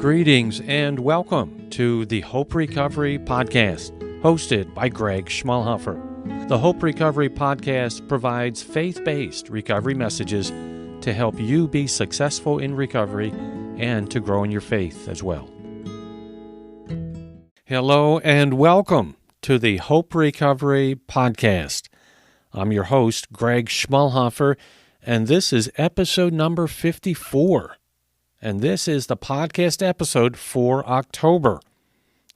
Greetings and welcome to the Hope Recovery Podcast, hosted by Greg Schmalhofer. The Hope Recovery Podcast provides faith-based recovery messages to help you be successful in recovery and to grow in your faith as well. Hello and welcome to the Hope Recovery Podcast. I'm your host, Greg Schmalhofer, and this is episode number 54. And this is the podcast episode for October,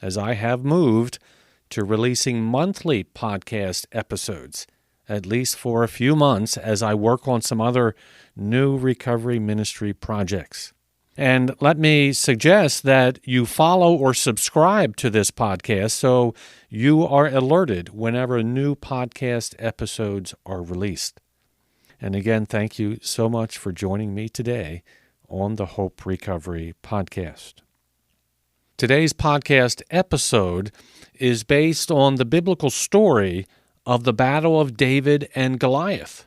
as I have moved to releasing monthly podcast episodes, at least for a few months as I work on some other new recovery ministry projects. And let me suggest that you follow or subscribe to this podcast so you are alerted whenever new podcast episodes are released. And again, thank you so much for joining me today on the Hope Recovery Podcast. Today's podcast episode is based on the biblical story of the Battle of David and Goliath,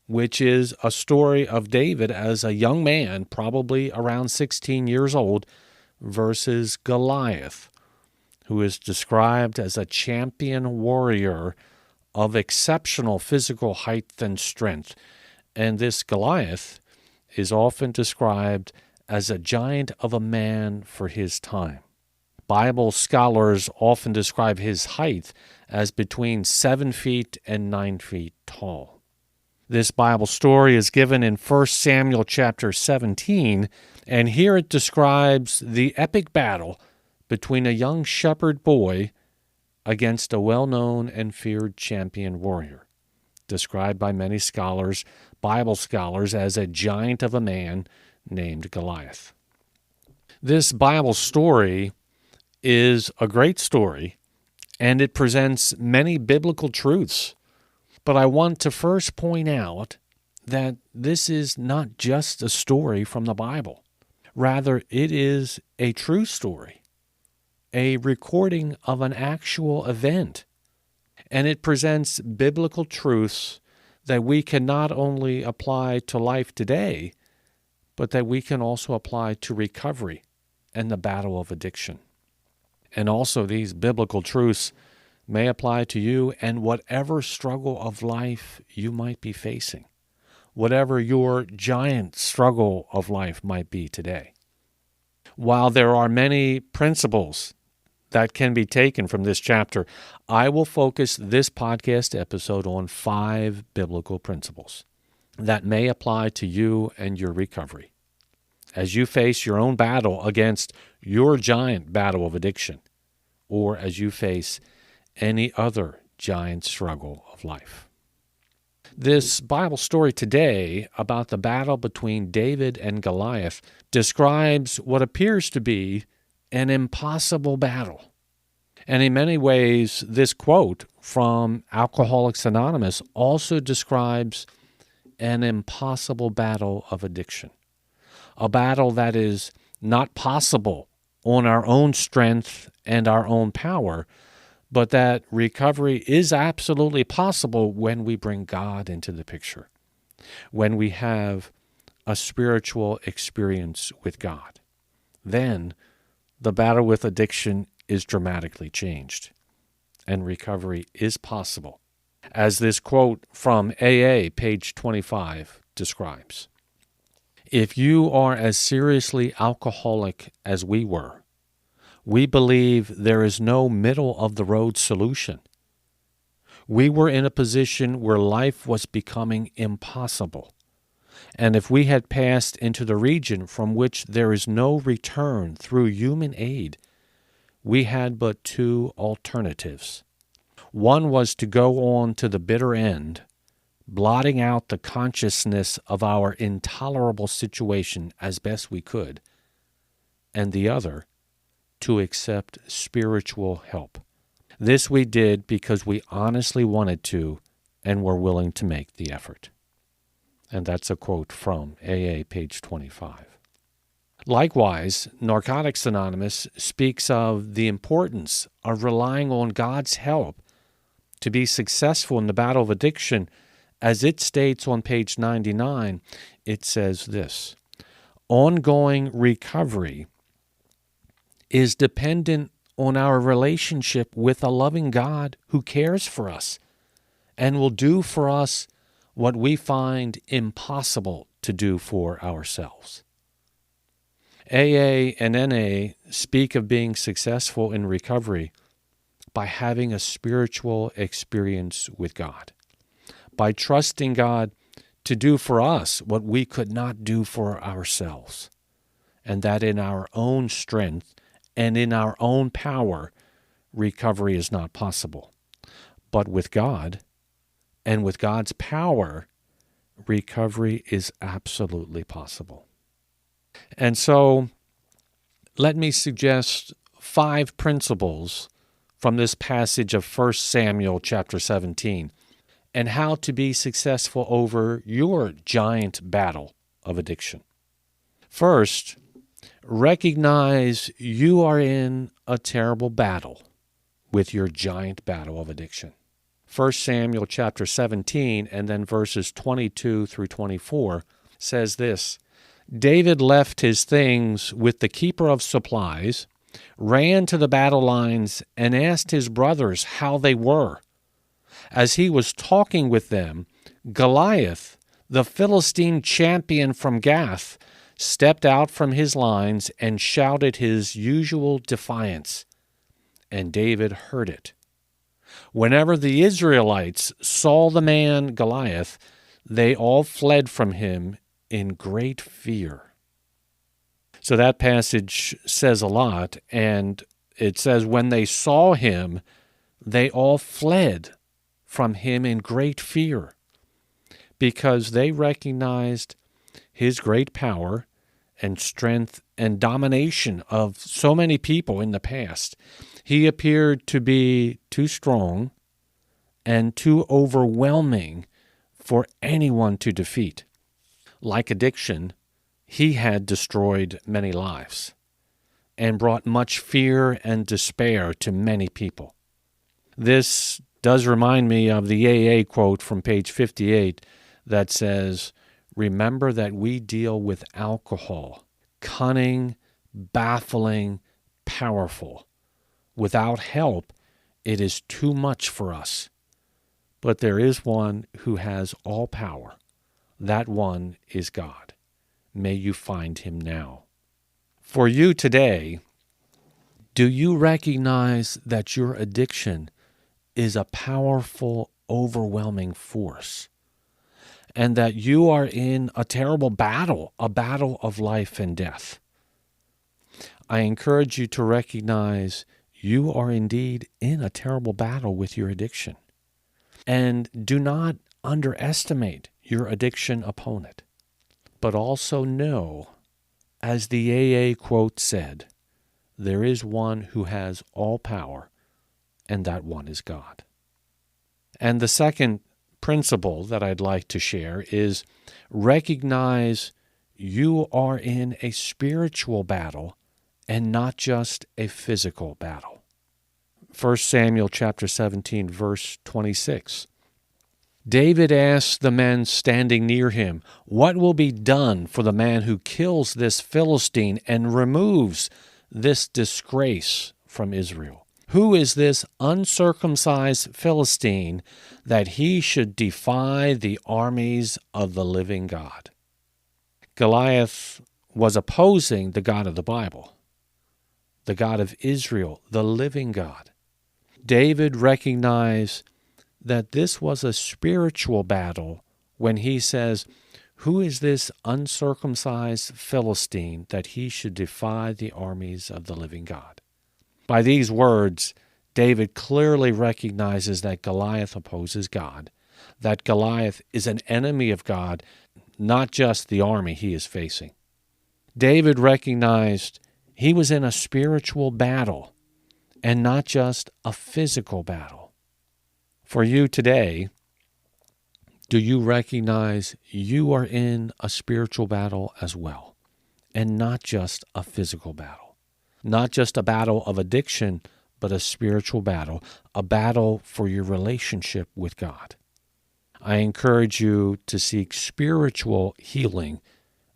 which is a story of David as a young man, probably around 16 years old, versus Goliath, who is described as a champion warrior of exceptional physical height and strength. And this Goliath is often described as a giant of a man for his time. Bible scholars often describe his height as between 7 feet and 9 feet tall. This Bible story is given in 1 Samuel chapter 17, and here it describes the epic battle between a young shepherd boy against a well-known and feared champion warrior, described by many scholars, Bible scholars, as a giant of a man named Goliath. This Bible story is a great story, and it presents many biblical truths. But I want to first point out that this is not just a story from the Bible. Rather, it is a true story, a recording of an actual event. And it presents biblical truths that we can not only apply to life today, but that we can also apply to recovery and the battle of addiction. And also these biblical truths may apply to you and whatever struggle of life you might be facing, whatever your giant struggle of life might be today. While there are many principles that can be taken from this chapter, I will focus this podcast episode on 5 biblical principles that may apply to you and your recovery as you face your own battle against your giant battle of addiction, or as you face any other giant struggle of life. This Bible story today about the battle between David and Goliath describes what appears to be an impossible battle. And in many ways, this quote from Alcoholics Anonymous also describes an impossible battle of addiction, a battle that is not possible on our own strength and our own power, but that recovery is absolutely possible when we bring God into the picture, when we have a spiritual experience with God. Then the battle with addiction is dramatically changed, and recovery is possible, as this quote from AA, page 25, describes. If you are as seriously alcoholic as we were, we believe there is no middle-of-the-road solution. We were in a position where life was becoming impossible, and if we had passed into the region from which there is no return through human aid, we had but 2 alternatives. One was to go on to the bitter end, blotting out the consciousness of our intolerable situation as best we could, and the other, to accept spiritual help. This we did because we honestly wanted to and were willing to make the effort. And that's a quote from AA, page 25. Likewise, Narcotics Anonymous speaks of the importance of relying on God's help to be successful in the battle of addiction. As it states on page 99, it says this: ongoing recovery is dependent on our relationship with a loving God who cares for us and will do for us what we find impossible to do for ourselves. AA and NA speak of being successful in recovery by having a spiritual experience with God, by trusting God to do for us what we could not do for ourselves, and that in our own strength and in our own power, recovery is not possible. But with God and with God's power, recovery is absolutely possible. And so, let me suggest 5 principles from this passage of 1 Samuel chapter 17 and how to be successful over your giant battle of addiction. First, recognize you are in a terrible battle with your giant battle of addiction. 1 Samuel chapter 17 and then verses 22 through 24 says this: David left his things with the keeper of supplies, ran to the battle lines, and asked his brothers how they were. As he was talking with them, Goliath, the Philistine champion from Gath, stepped out from his lines and shouted his usual defiance, and David heard it. Whenever the Israelites saw the man Goliath, they all fled from him in great fear. So that passage says a lot, and it says when they saw him, they all fled from him in great fear, because they recognized his great power and strength and domination of so many people in the past. He appeared to be too strong and too overwhelming for anyone to defeat. Like addiction, he had destroyed many lives and brought much fear and despair to many people. This does remind me of the AA quote from page 58 that says, "Remember that we deal with alcohol, cunning, baffling, powerful. Without help, it is too much for us. But there is one who has all power. That one is God. May you find him now." For you today, do you recognize that your addiction is a powerful, overwhelming force, and that you are in a terrible battle, a battle of life and death? I encourage you to recognize you are indeed in a terrible battle with your addiction. And do not underestimate your addiction opponent, but also know, as the AA quote said, there is one who has all power, and that one is God. And the second principle that I'd like to share is recognize you are in a spiritual battle and not just a physical battle. 1 Samuel chapter 17, verse 26. David asked the men standing near him, "What will be done for the man who kills this Philistine and removes this disgrace from Israel? Who is this uncircumcised Philistine that he should defy the armies of the living God?" Goliath was opposing the God of the Bible, the God of Israel, the living God. David recognized that this was a spiritual battle when he says, "Who is this uncircumcised Philistine that he should defy the armies of the living God?" By these words, David clearly recognizes that Goliath opposes God, that Goliath is an enemy of God, not just the army he is facing. David recognized he was in a spiritual battle and not just a physical battle. For you today, do you recognize you are in a spiritual battle as well, and not just a physical battle? Not just a battle of addiction, but a spiritual battle, a battle for your relationship with God. I encourage you to seek spiritual healing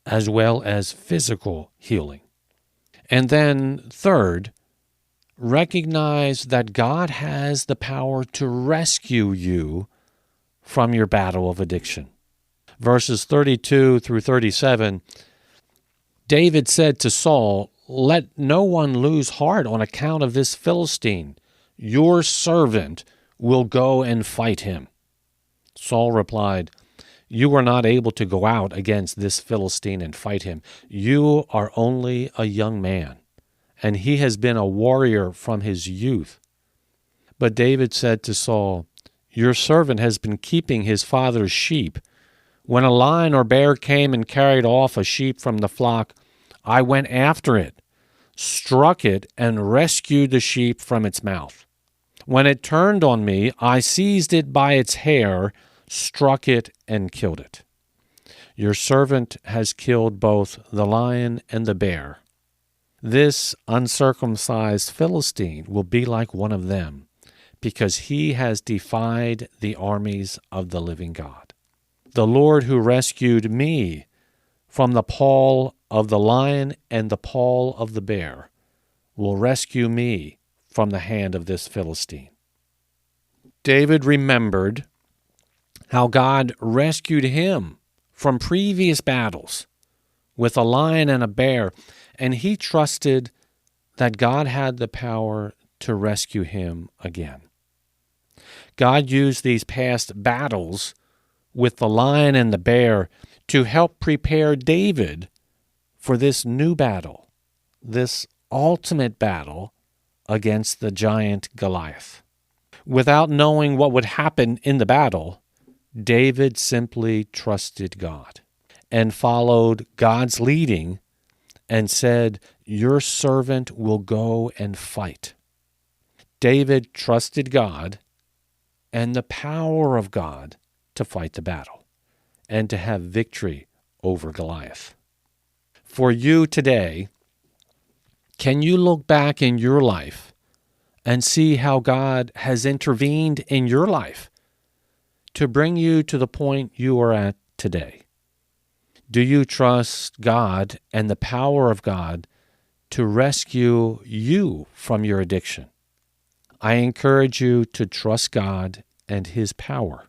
as well as physical healing. And then third, recognize that God has the power to rescue you from your battle of addiction. Verses 32 through 37, David said to Saul, "Let no one lose heart on account of this Philistine. Your servant will go and fight him." Saul replied, "You are not able to go out against this Philistine and fight him. You are only a young man, and he has been a warrior from his youth." But David said to Saul, "Your servant has been keeping his father's sheep. When a lion or bear came and carried off a sheep from the flock, I went after it, struck it, and rescued the sheep from its mouth. When it turned on me, I seized it by its hair, struck it, and killed it. Your servant has killed both the lion and the bear. This uncircumcised Philistine will be like one of them, because he has defied the armies of the living God. The Lord who rescued me from the paw of the lion and the paw of the bear will rescue me from the hand of this Philistine." David remembered how God rescued him from previous battles with a lion and a bear, and he trusted that God had the power to rescue him again. God used these past battles with the lion and the bear to help prepare David for this new battle, this ultimate battle against the giant Goliath. Without knowing what would happen in the battle, David simply trusted God and followed God's leading and said, "Your servant will go and fight." David trusted God and the power of God to fight the battle and to have victory over Goliath. For you today, can you look back in your life and see how God has intervened in your life to bring you to the point you are at today? Do you trust God and the power of God to rescue you from your addiction? I encourage you to trust God and His power,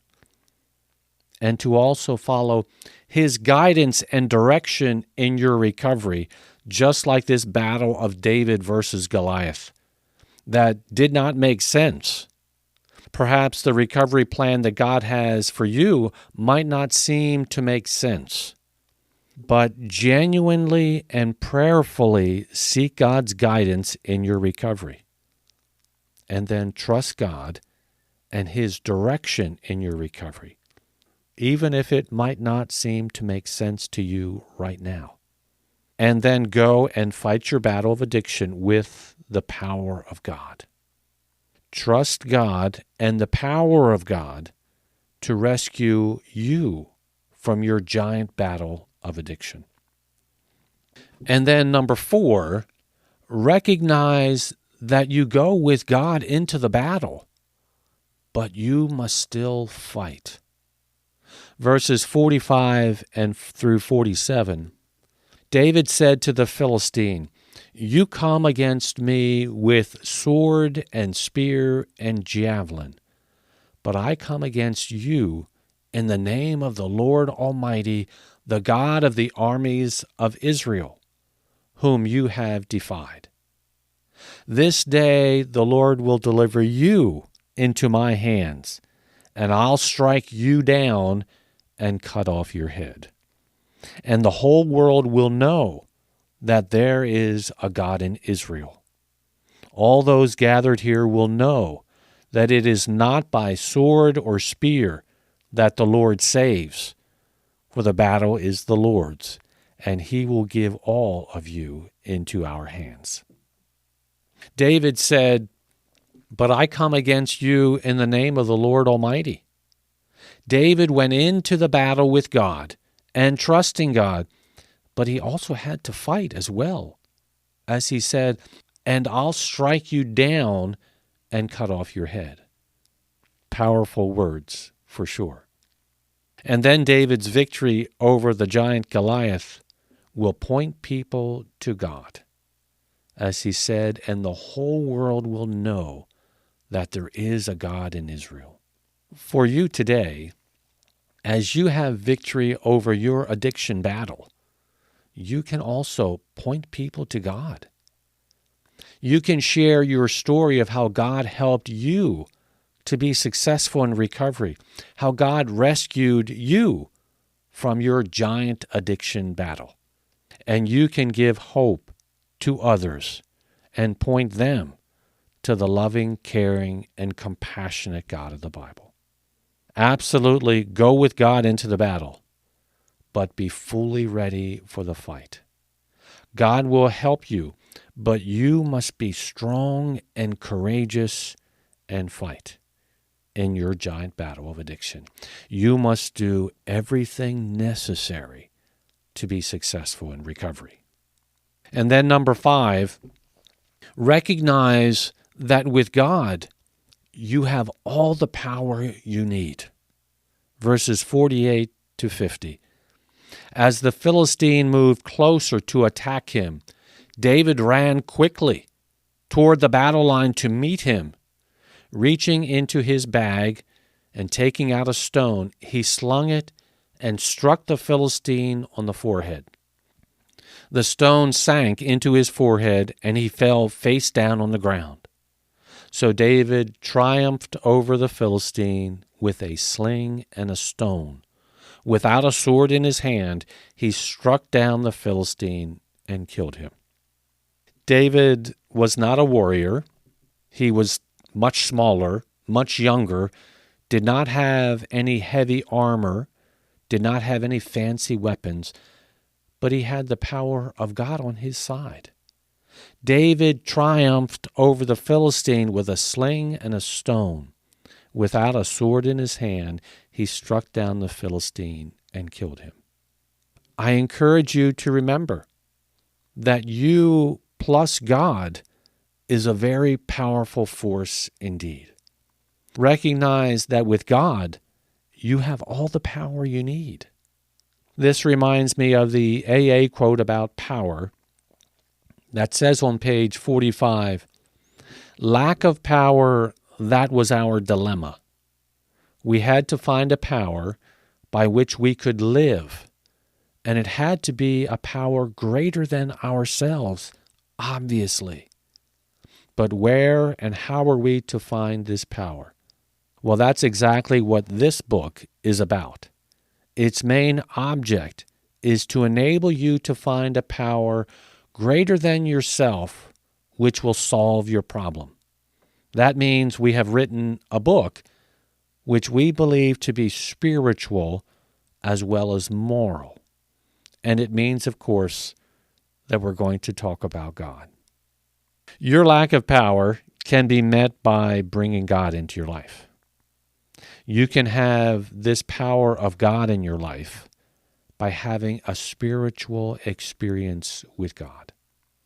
and to also follow His guidance and direction in your recovery, just like this battle of David versus Goliath that did not make sense. Perhaps the recovery plan that God has for you might not seem to make sense, but genuinely and prayerfully seek God's guidance in your recovery, and then trust God and His direction in your recovery, even if it might not seem to make sense to you right now. And then go and fight your battle of addiction with the power of God. Trust God and the power of God to rescue you from your giant battle of addiction. And then number 4, recognize that you go with God into the battle, but you must still fight. Verses 45 and through 47, David said to the Philistine, "You come against me with sword and spear and javelin, but I come against you in the name of the Lord Almighty, the God of the armies of Israel, whom you have defied. This day the Lord will deliver you into my hands, and I'll strike you down and cut off your head. And the whole world will know that there is a God in Israel. All those gathered here will know that it is not by sword or spear that the Lord saves, for the battle is the Lord's, and He will give all of you into our hands." David said, "But I come against you in the name of the Lord Almighty." David went into the battle with God and trusting God, but he also had to fight as well, as he said, "And I'll strike you down and cut off your head." Powerful words, for sure. And then David's victory over the giant Goliath will point people to God. as he said, and the whole world will know that there is a God in Israel. For you today, as you have victory over your addiction battle, you can also point people to God. You can share your story of how God helped you to be successful in recovery, how God rescued you from your giant addiction battle. And you can give hope to others and point them to the loving, caring, and compassionate God of the Bible. Absolutely go with God into the battle, but be fully ready for the fight. God will help you, but you must be strong and courageous and fight in your giant battle of addiction. You must do everything necessary to be successful in recovery. And then number 5, recognize that with God, you have all the power you need. Verses 48 to 50. As the Philistine moved closer to attack him, David ran quickly toward the battle line to meet him. Reaching into his bag and taking out a stone, he slung it and struck the Philistine on the forehead. The stone sank into his forehead, and he fell face down on the ground. So David triumphed over the Philistine with a sling and a stone. Without a sword in his hand, he struck down the Philistine and killed him. David was not a warrior. He was much smaller, much younger, did not have any heavy armor, did not have any fancy weapons, but he had the power of God on his side. David triumphed over the Philistine with a sling and a stone. Without a sword in his hand, he struck down the Philistine and killed him. I encourage you to remember that you plus God is a very powerful force indeed. Recognize that with God, you have all the power you need. This reminds me of the AA quote about power that says on page 45, "Lack of power, that was our dilemma. We had to find a power by which we could live, and it had to be a power greater than ourselves, obviously. But where and how are we to find this power?" Well, that's exactly what this book is about. Its main object is to enable you to find a power greater than yourself, which will solve your problem. That means we have written a book which we believe to be spiritual as well as moral. And it means, of course, that we're going to talk about God. Your lack of power can be met by bringing God into your life. You can have this power of God in your life by having a spiritual experience with God.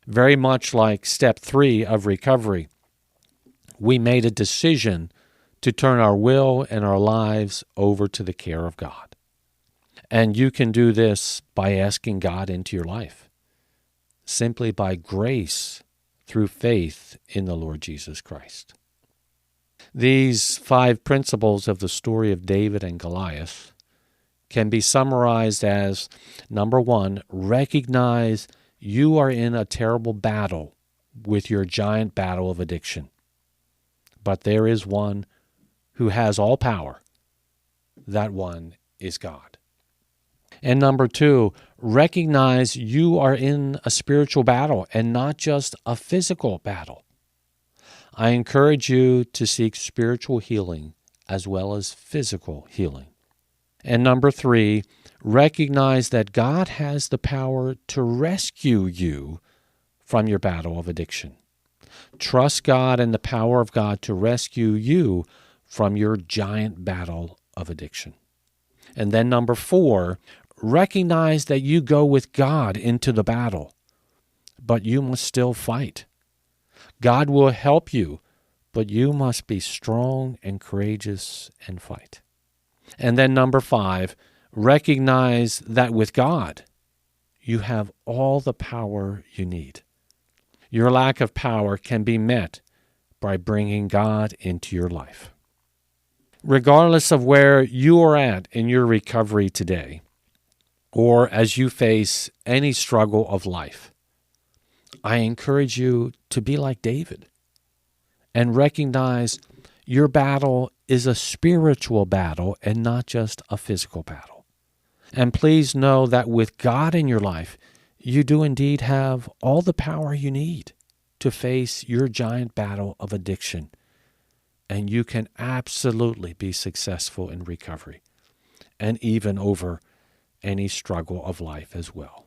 Very much like step 3 of recovery, we made a decision to turn our will and our lives over to the care of God. And you can do this by asking God into your life, simply by grace through faith in the Lord Jesus Christ. These 5 principles of the story of David and Goliath can be summarized as, number 1, recognize you are in a terrible battle with your giant battle of addiction. But there is one who has all power. That one is God. And number 2, recognize you are in a spiritual battle and not just a physical battle. I encourage you to seek spiritual healing as well as physical healing. And number 3, recognize that God has the power to rescue you from your battle of addiction. Trust God and the power of God to rescue you from your giant battle of addiction. And then number 4, recognize that you go with God into the battle, but you must still fight. God will help you, but you must be strong and courageous and fight. And then number 5, recognize that with God, you have all the power you need. Your lack of power can be met by bringing God into your life. Regardless of where you are at in your recovery today, or as you face any struggle of life, I encourage you to be like David and recognize your battle is a spiritual battle and not just a physical battle. And please know that with God in your life, you do indeed have all the power you need to face your giant battle of addiction. And you can absolutely be successful in recovery and even over any struggle of life as well.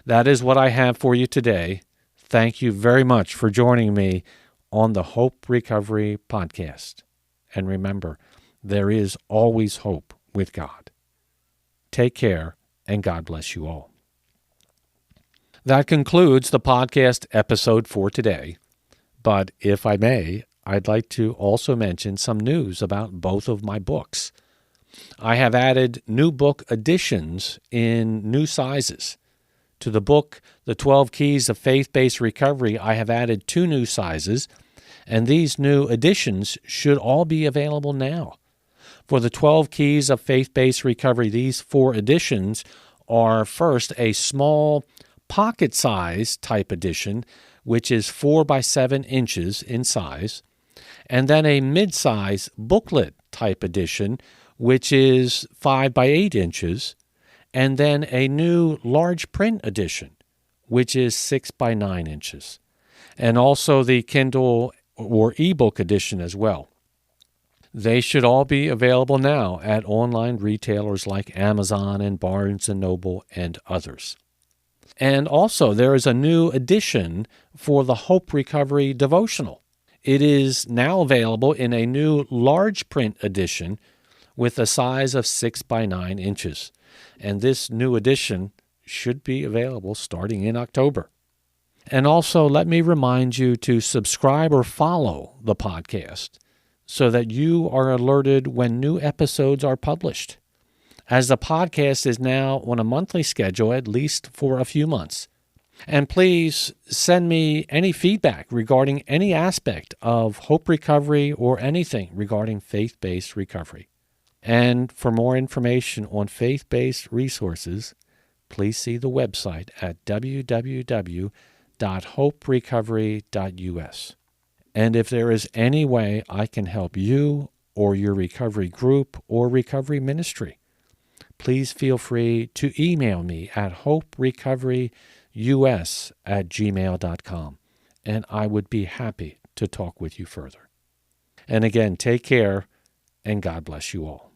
That is what I have for you today. Thank you very much for joining me on the Hope Recovery Podcast. And remember, there is always hope with God. Take care, and God bless you all. That concludes the podcast episode for today. But if I may, I'd like to also mention some news about both of my books. I have added new book editions in new sizes. To the book, The 12 Keys of Faith-Based Recovery, I have added 2 new sizes, and these new editions should all be available now. For the 12 Keys of Faith-Based Recovery, these 4 editions are first a small pocket-size type edition, which is 4 by 7 inches in size, and then a mid-size booklet type edition, which is 5 by 8 inches, and then a new large print edition, which is 6 by 9 inches, and also the Kindle or ebook edition as well. They should all be available now at online retailers like Amazon and Barnes & Noble and others. And also, there is a new edition for the Hope Recovery Devotional. It is now available in a new large print edition with a size of 6 by 9 inches. And this new edition should be available starting in October. And also, let me remind you to subscribe or follow the podcast so that you are alerted when new episodes are published, as the podcast is now on a monthly schedule, at least for a few months. And please send me any feedback regarding any aspect of Hope Recovery or anything regarding faith-based recovery. And for more information on faith-based resources, please see the website at www.HopeRecovery.us. And if there is any way I can help you or your recovery group or recovery ministry, please feel free to email me at HopeRecoveryUs@gmail.com, and I would be happy to talk with you further. And again, take care, and God bless you all.